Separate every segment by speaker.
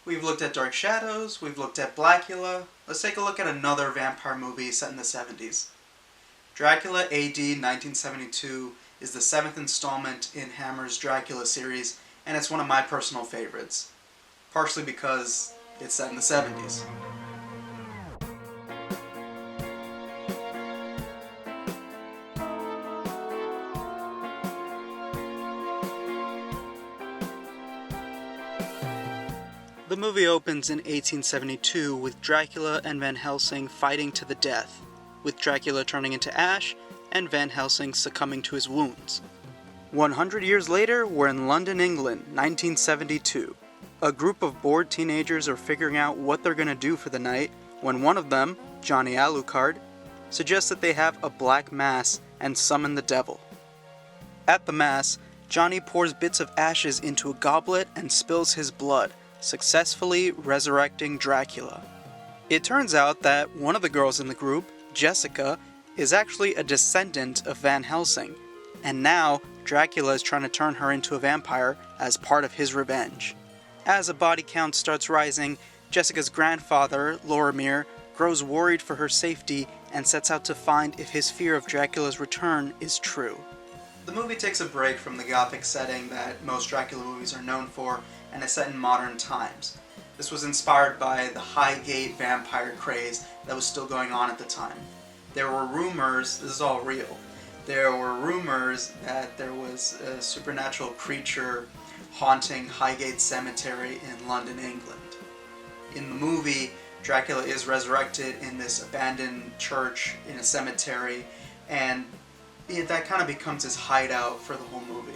Speaker 1: We've looked at Dark Shadows, we've looked at Dracula. Let's take a look at another vampire movie set in the 70s. Dracula A.D. 1972 is the 7th installment in Hammer's Dracula series, and it's one of my personal favorites. Partially because it's set in the 70s. The movie opens in 1872 with Dracula and Van Helsing fighting to the death, with Dracula turning into ash and Van Helsing succumbing to his wounds. 100 years later, we're in London, England, 1972. A group of bored teenagers are figuring out what they're going to do for the night when one of them, Johnny Alucard, suggests that they have a black mass and summon the devil. At the mass, Johnny pours bits of ashes into a goblet and spills his blood, successfully resurrecting Dracula. It turns out that one of the girls in the group, Jessica, is actually a descendant of Van Helsing, and now Dracula is trying to turn her into a vampire as part of his revenge. As a body count starts rising, Jessica's grandfather, Lorimier, grows worried for her safety and sets out to find if his fear of Dracula's return is true. The movie takes a break from the gothic setting that most Dracula movies are known for, and is set in modern times. This was inspired by the Highgate vampire craze that was still going on at the time. There were rumors, this is all real, there were rumors that there was a supernatural creature haunting Highgate Cemetery in London, England. In the movie, Dracula is resurrected in this abandoned church in a cemetery, and that kind of becomes his hideout for the whole movie.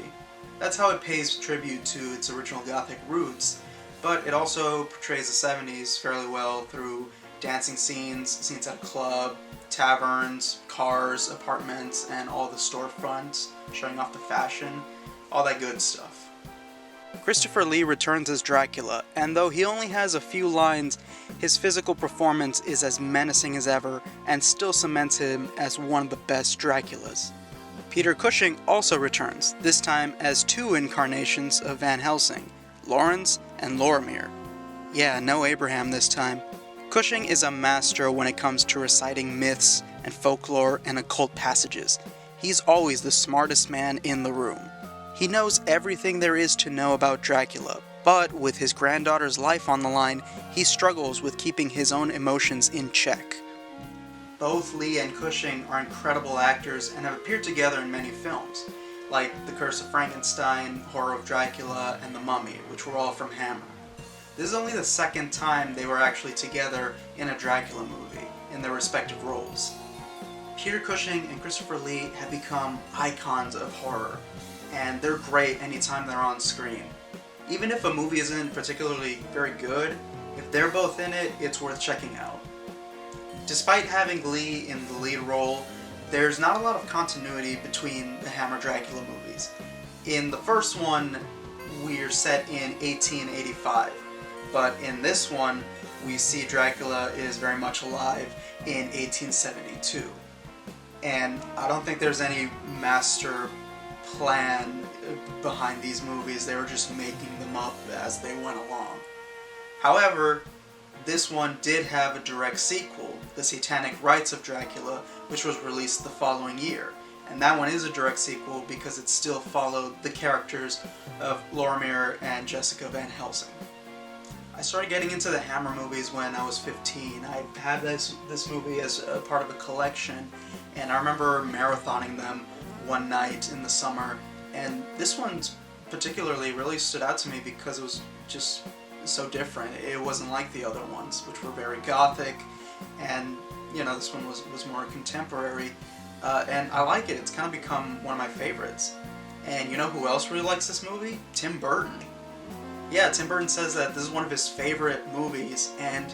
Speaker 1: That's how it pays tribute to its original gothic roots, but it also portrays the 70s fairly well through dancing scenes at a club, taverns, cars, apartments, and all the storefronts, showing off the fashion, all that good stuff. Christopher Lee returns as Dracula, and though he only has a few lines, his physical performance is as menacing as ever, and still cements him as one of the best Draculas. Peter Cushing also returns, this time as two incarnations of Van Helsing, Lawrence and Lorimier. Yeah, no Abraham this time. Cushing is a master when it comes to reciting myths and folklore and occult passages. He's always the smartest man in the room. He knows everything there is to know about Dracula, but with his granddaughter's life on the line, he struggles with keeping his own emotions in check. Both Lee and Cushing are incredible actors and have appeared together in many films, like The Curse of Frankenstein, Horror of Dracula, and The Mummy, which were all from Hammer. This is only the second time they were actually together in a Dracula movie, in their respective roles. Peter Cushing and Christopher Lee have become icons of horror, and they're great anytime they're on screen. Even if a movie isn't particularly very good, if they're both in it, it's worth checking out. Despite having Lee in the lead role, there's not a lot of continuity between the Hammer Dracula movies. In the first one, we're set in 1885, but in this one, we see Dracula is very much alive in 1872. And I don't think there's any master plan behind these movies, they were just making them up as they went along. However, this one did have a direct sequel, The Satanic Rites of Dracula, which was released the following year. And that one is a direct sequel because it still followed the characters of Lorimier and Jessica Van Helsing. I started getting into the Hammer movies when I was 15. I had this movie as a part of a collection, and I remember marathoning them one night in the summer, and this one particularly really stood out to me because it was just so different. It wasn't like the other ones, which were very gothic, and this one was more contemporary, and I like it. It's kind of become one of my favorites. And you know who else really likes this movie? Tim Burton. Yeah, Tim Burton says that this is one of his favorite movies, and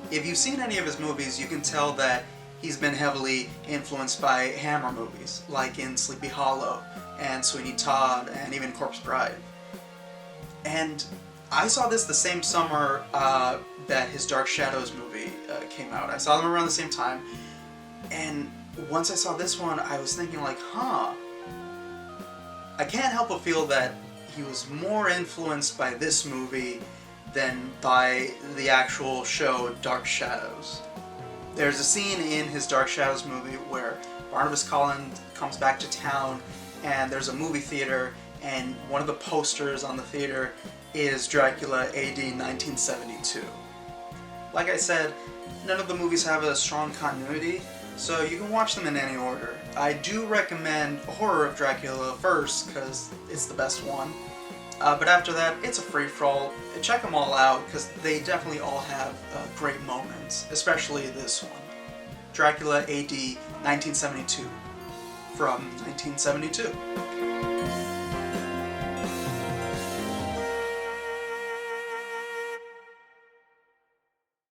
Speaker 1: if you've seen any of his movies, you can tell that he's been heavily influenced by Hammer movies, like in Sleepy Hollow, and Sweeney Todd, and even Corpse Bride. And I saw this the same summer that his Dark Shadows movie came out. I saw them around the same time, and once I saw this one, I was thinking like, I can't help but feel that he was more influenced by this movie than by the actual show Dark Shadows. There's a scene in his Dark Shadows movie where Barnabas Collins comes back to town and there's a movie theater, and one of the posters on the theater is Dracula A.D. 1972. Like I said, none of the movies have a strong continuity, so you can watch them in any order. I do recommend Horror of Dracula first, because it's the best one. But after that, it's a free-for-all. Check them all out, because they definitely all have great moments, especially this one. Dracula A.D. 1972, from 1972.